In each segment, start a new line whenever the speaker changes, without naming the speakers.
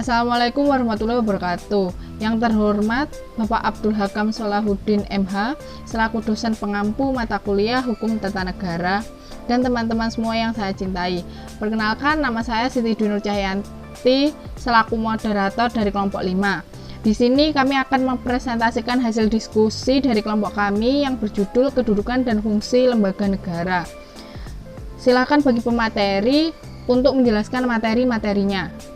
Assalamualaikum warahmatullahi wabarakatuh. Yang terhormat Bapak Abdul Hakam Solahuddin MH selaku dosen pengampu mata kuliah Hukum Tata Negara dan teman-teman semua yang saya cintai. Perkenalkan, nama saya Siti Dwi Nur Cahyanti selaku moderator dari kelompok 5. Di sini kami akan mempresentasikan hasil diskusi dari kelompok kami yang berjudul Kedudukan dan Fungsi Lembaga Negara. Silakan bagi pemateri untuk menjelaskan materi-materinya.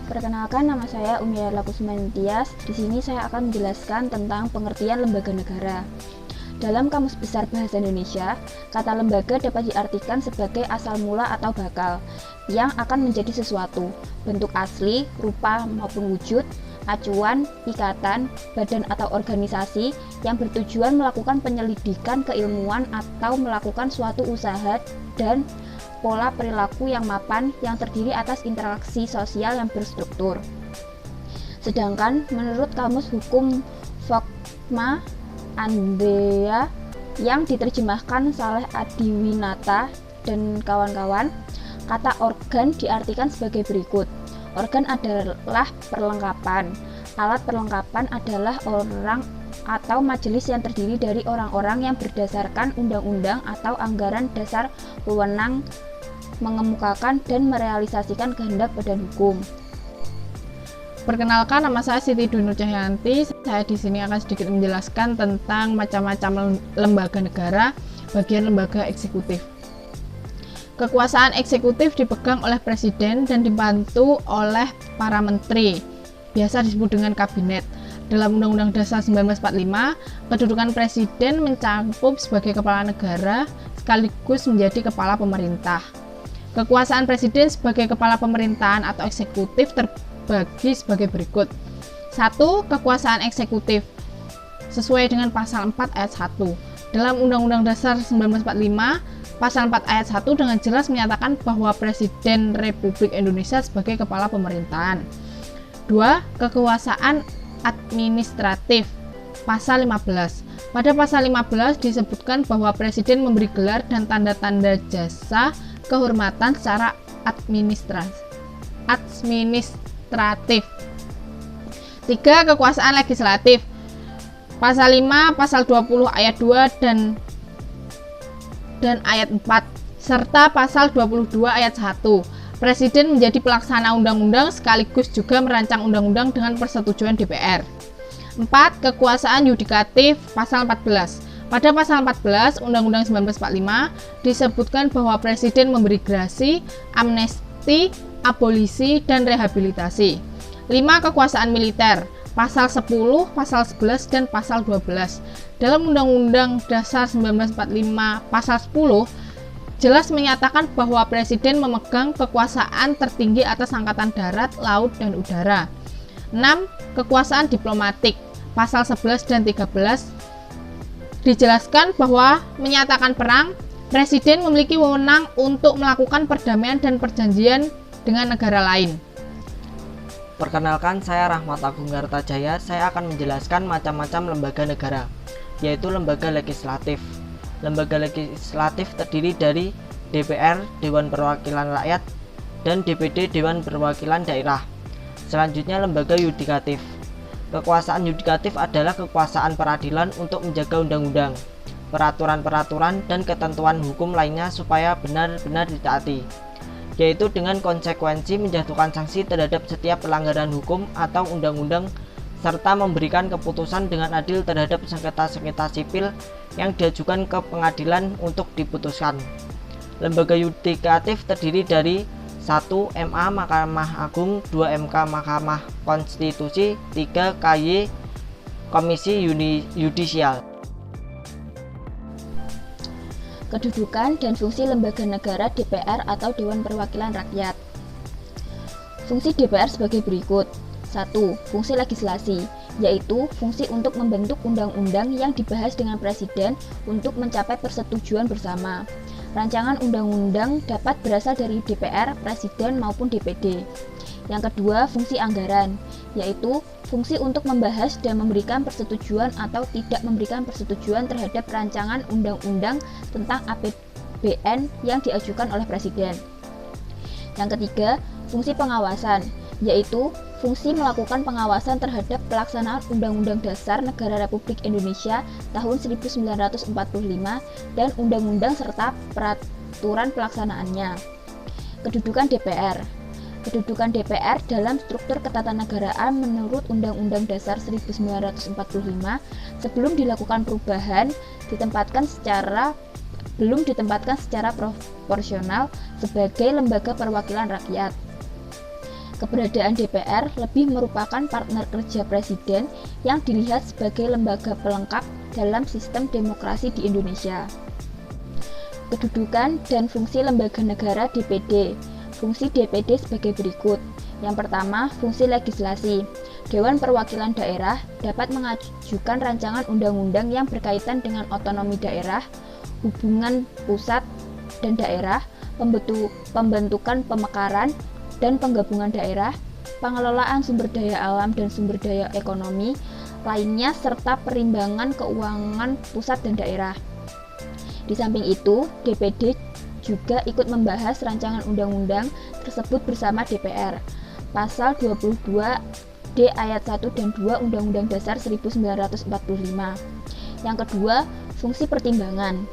Perkenalkan, nama saya Umiara Kusmantias. Di sini saya akan menjelaskan tentang pengertian lembaga negara. Dalam Kamus Besar Bahasa Indonesia, kata lembaga dapat diartikan sebagai asal mula atau bakal yang akan menjadi sesuatu, bentuk asli, rupa maupun wujud, acuan, ikatan, badan atau organisasi yang bertujuan melakukan penyelidikan keilmuan atau melakukan suatu usaha dan pola perilaku yang mapan yang terdiri atas interaksi sosial yang berstruktur. Sedangkan menurut Kamus Hukum Vokma Andrea yang diterjemahkan Saleh Adiwinata dan kawan-kawan, kata organ diartikan sebagai berikut. Organ adalah perlengkapan. Alat perlengkapan adalah orang atau majelis yang terdiri dari orang-orang yang berdasarkan undang-undang atau anggaran dasar wewenang mengemukakan dan merealisasikan kehendak badan hukum.
Perkenalkan, nama saya Siti Dwi Nur Cahyanti. Saya di sini akan sedikit menjelaskan tentang macam-macam lembaga negara, bagian lembaga eksekutif. Kekuasaan eksekutif dipegang oleh presiden dan dibantu oleh para menteri, biasa disebut dengan kabinet. Dalam Undang-Undang Dasar 1945, kedudukan presiden mencakup sebagai kepala negara sekaligus menjadi kepala pemerintah. Kekuasaan presiden sebagai kepala pemerintahan atau eksekutif terbagi sebagai berikut. 1. Kekuasaan eksekutif sesuai dengan pasal 4 ayat 1. Dalam Undang-Undang Dasar 1945, pasal 4 ayat 1 dengan jelas menyatakan bahwa Presiden Republik Indonesia sebagai kepala pemerintahan. 2. Kekuasaan administratif pasal 15. Pada pasal 15 disebutkan bahwa Presiden memberi gelar dan tanda-tanda jasa kehormatan secara administratif. 3. Kekuasaan legislatif pasal 5, pasal 20 ayat 2 dan ayat 4 serta pasal 22 ayat 1. Presiden menjadi pelaksana undang-undang sekaligus juga merancang undang-undang dengan persetujuan DPR. 4. Kekuasaan yudikatif pasal 14. Pada pasal 14 Undang-Undang 1945 disebutkan bahwa Presiden memberi grasi, amnesti, abolisi, dan rehabilitasi. 5. Kekuasaan militer pasal 10, pasal 11, dan pasal 12. Dalam Undang-Undang Dasar 1945 pasal 10 jelas menyatakan bahwa Presiden memegang kekuasaan tertinggi atas angkatan darat, laut, dan udara. 6. Kekuasaan diplomatik pasal 11 dan 13 dijelaskan bahwa menyatakan perang, Presiden memiliki wewenang untuk melakukan perdamaian dan perjanjian dengan negara lain.
Perkenalkan, saya Rahmat Agung Kartajaya. Saya akan menjelaskan macam-macam lembaga negara, yaitu lembaga legislatif. Lembaga legislatif terdiri dari DPR, Dewan Perwakilan Rakyat, dan DPD, Dewan Perwakilan Daerah. Selanjutnya, lembaga yudikatif. Kekuasaan yudikatif adalah kekuasaan peradilan untuk menjaga undang-undang, peraturan-peraturan, dan ketentuan hukum lainnya supaya benar-benar ditaati, yaitu dengan konsekuensi menjatuhkan sanksi terhadap setiap pelanggaran hukum atau undang-undang serta memberikan keputusan dengan adil terhadap sengketa-sengketa sipil yang diajukan ke pengadilan untuk diputuskan. Lembaga yudikatif terdiri dari 1. MA Mahkamah Agung, 2. MK Mahkamah Konstitusi, 3. KY Komisi Yudisial.
Kedudukan dan fungsi lembaga negara DPR atau Dewan Perwakilan Rakyat. Fungsi DPR sebagai berikut. 1. Fungsi legislasi, yaitu fungsi untuk membentuk undang-undang yang dibahas dengan Presiden untuk mencapai persetujuan bersama. Rancangan undang-undang dapat berasal dari DPR, Presiden, maupun DPD. Yang kedua, fungsi anggaran, yaitu fungsi untuk membahas dan memberikan persetujuan atau tidak memberikan persetujuan terhadap rancangan undang-undang tentang APBN yang diajukan oleh Presiden. Yang ketiga, fungsi pengawasan, yaitu fungsi melakukan pengawasan terhadap pelaksanaan Undang-Undang Dasar Negara Republik Indonesia tahun 1945 dan undang-undang serta peraturan pelaksanaannya. Kedudukan DPR. Kedudukan DPR dalam struktur ketatanegaraan menurut Undang-Undang Dasar 1945 sebelum dilakukan perubahan belum ditempatkan secara proporsional sebagai lembaga perwakilan rakyat. Keberadaan DPR lebih merupakan partner kerja Presiden yang dilihat sebagai lembaga pelengkap dalam sistem demokrasi di Indonesia. Kedudukan dan fungsi lembaga negara DPD. Fungsi DPD sebagai berikut. Yang pertama, fungsi legislasi. Dewan Perwakilan Daerah dapat mengajukan rancangan undang-undang yang berkaitan dengan otonomi daerah, hubungan pusat dan daerah, pembentukan pemekaran dan penggabungan daerah, pengelolaan sumber daya alam dan sumber daya ekonomi lainnya, serta perimbangan keuangan pusat dan daerah. Di samping itu, DPD juga ikut membahas rancangan undang-undang tersebut bersama DPR. Pasal 22D ayat 1 dan 2 Undang-Undang Dasar 1945. Yang kedua, fungsi pertimbangan.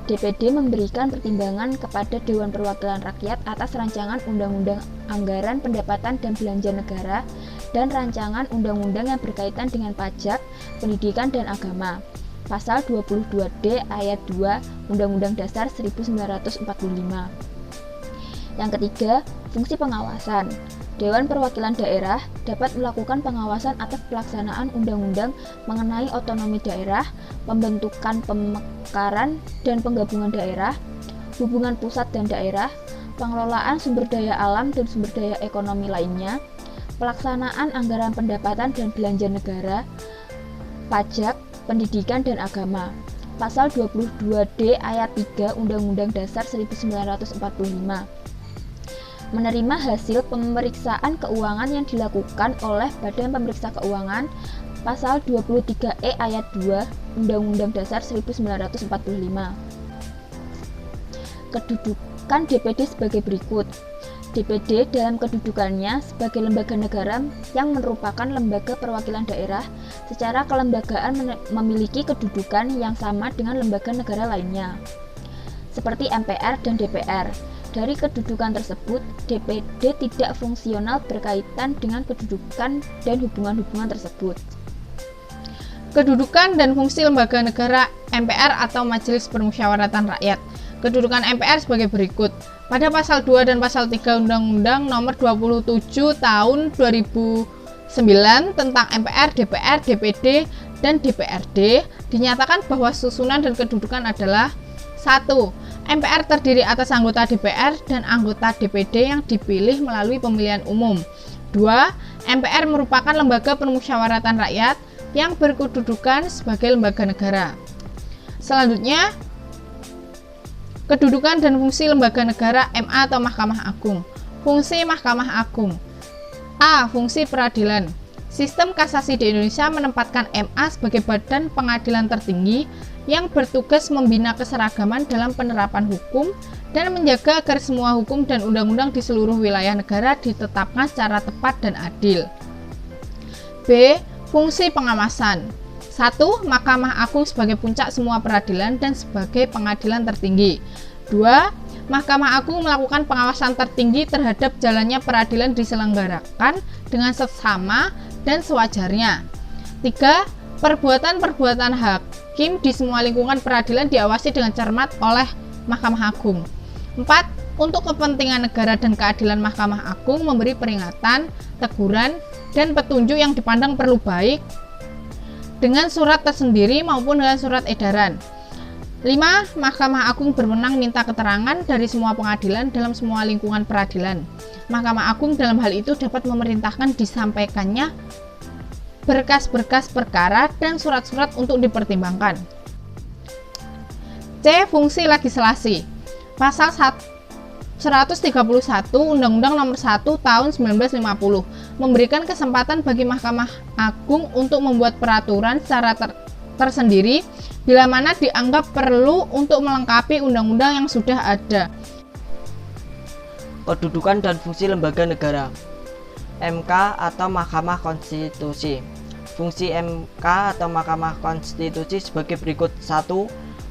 DPD memberikan pertimbangan kepada Dewan Perwakilan Rakyat atas rancangan undang-undang anggaran pendapatan dan belanja negara dan rancangan undang-undang yang berkaitan dengan pajak, pendidikan, dan agama. Pasal 22D ayat 2 Undang-Undang Dasar 1945. Yang ketiga, fungsi pengawasan. Dewan Perwakilan Daerah dapat melakukan pengawasan atas pelaksanaan undang-undang mengenai otonomi daerah, pembentukan pemekaran dan penggabungan daerah, hubungan pusat dan daerah, pengelolaan sumber daya alam dan sumber daya ekonomi lainnya, pelaksanaan anggaran pendapatan dan belanja negara, pajak, pendidikan, dan agama. Pasal 22D ayat 3 Undang-Undang Dasar 1945. Menerima hasil pemeriksaan keuangan yang dilakukan oleh Badan Pemeriksa Keuangan. Pasal 23E ayat 2 Undang-Undang Dasar 1945. Kedudukan DPD sebagai berikut. DPD dalam kedudukannya sebagai lembaga negara yang merupakan lembaga perwakilan daerah secara kelembagaan memiliki kedudukan yang sama dengan lembaga negara lainnya, seperti MPR dan DPR. Dari kedudukan tersebut, DPD tidak fungsional berkaitan dengan kedudukan dan hubungan-hubungan tersebut.
Kedudukan dan fungsi lembaga negara MPR atau Majelis Permusyawaratan Rakyat. Kedudukan MPR sebagai berikut. Pada pasal 2 dan pasal 3 Undang-Undang Nomor 27 Tahun 2009 tentang MPR, DPR, DPD, dan DPRD dinyatakan bahwa susunan dan kedudukan adalah 1. MPR terdiri atas anggota DPR dan anggota DPD yang dipilih melalui pemilihan umum. 2. MPR merupakan lembaga permusyawaratan rakyat yang berkedudukan sebagai lembaga negara. Selanjutnya, kedudukan dan fungsi lembaga negara MA atau Mahkamah Agung. Fungsi Mahkamah Agung. A. Fungsi peradilan. Sistem kasasi di Indonesia menempatkan MA sebagai badan pengadilan tertinggi yang bertugas membina keseragaman dalam penerapan hukum dan menjaga agar semua hukum dan undang-undang di seluruh wilayah negara ditetapkan secara tepat dan adil. B. Fungsi pengawasan. 1. Mahkamah Agung sebagai puncak semua peradilan dan sebagai pengadilan tertinggi. 2. Mahkamah Agung melakukan pengawasan tertinggi terhadap jalannya peradilan diselenggarakan dengan seksama dan sewajarnya. 3. Perbuatan-perbuatan hakim di semua lingkungan peradilan diawasi dengan cermat oleh Mahkamah Agung. 4. Untuk kepentingan negara dan keadilan, Mahkamah Agung memberi peringatan, teguran, dan petunjuk yang dipandang perlu baik dengan surat tersendiri maupun dengan surat edaran. 5. Mahkamah Agung berwenang minta keterangan dari semua pengadilan dalam semua lingkungan peradilan. Mahkamah Agung dalam hal itu dapat memerintahkan disampaikannya berkas-berkas perkara dan surat-surat untuk dipertimbangkan. C. Fungsi legislasi. Pasal 131 Undang-Undang Nomor 1 Tahun 1950 memberikan kesempatan bagi Mahkamah Agung untuk membuat peraturan secara tersendiri bila mana dianggap perlu untuk melengkapi undang-undang yang sudah ada.
Kedudukan dan fungsi lembaga negara. MK atau Mahkamah Konstitusi. Fungsi MK atau Mahkamah Konstitusi sebagai berikut. 1.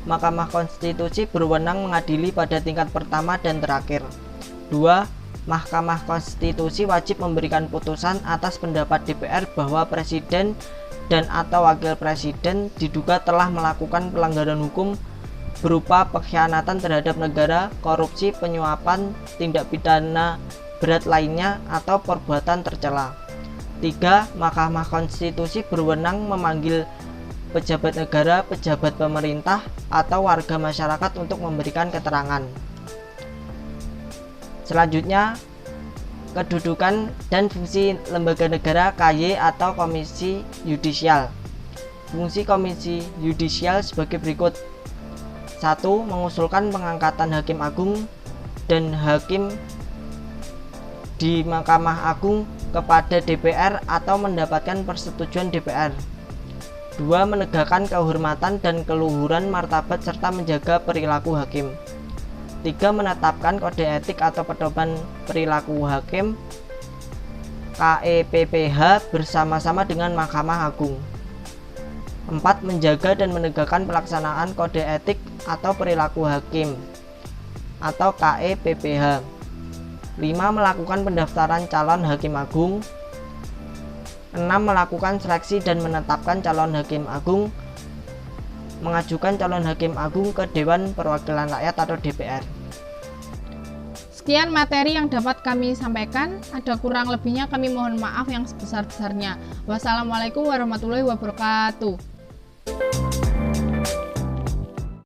Mahkamah Konstitusi berwenang mengadili pada tingkat pertama dan terakhir. 2. Mahkamah Konstitusi wajib memberikan putusan atas pendapat DPR bahwa presiden dan atau wakil presiden diduga telah melakukan pelanggaran hukum berupa pengkhianatan terhadap negara, korupsi, penyuapan, tindak pidana berat lainnya, atau perbuatan tercela. 3. Mahkamah Konstitusi berwenang memanggil pejabat negara, pejabat pemerintah, atau warga masyarakat untuk memberikan keterangan. Selanjutnya, kedudukan dan fungsi lembaga negara KY atau Komisi Yudisial. Fungsi Komisi Yudisial sebagai berikut. 1. Mengusulkan pengangkatan Hakim Agung dan Hakim di Mahkamah Agung kepada DPR atau mendapatkan persetujuan DPR. 2. Menegakkan kehormatan dan keluhuran martabat serta menjaga perilaku hakim. 3. Menetapkan kode etik atau pedoman perilaku hakim KEPPH bersama-sama dengan Mahkamah Agung. 4. Menjaga dan menegakkan pelaksanaan kode etik atau perilaku hakim atau KEPPH. 5. Melakukan pendaftaran calon Hakim Agung. 6. Melakukan seleksi dan menetapkan calon Hakim Agung. Mengajukan calon Hakim Agung ke Dewan Perwakilan Rakyat atau DPR.
Sekian materi yang dapat kami sampaikan. Ada kurang lebihnya kami mohon maaf yang sebesar-besarnya. Wassalamualaikum warahmatullahi wabarakatuh.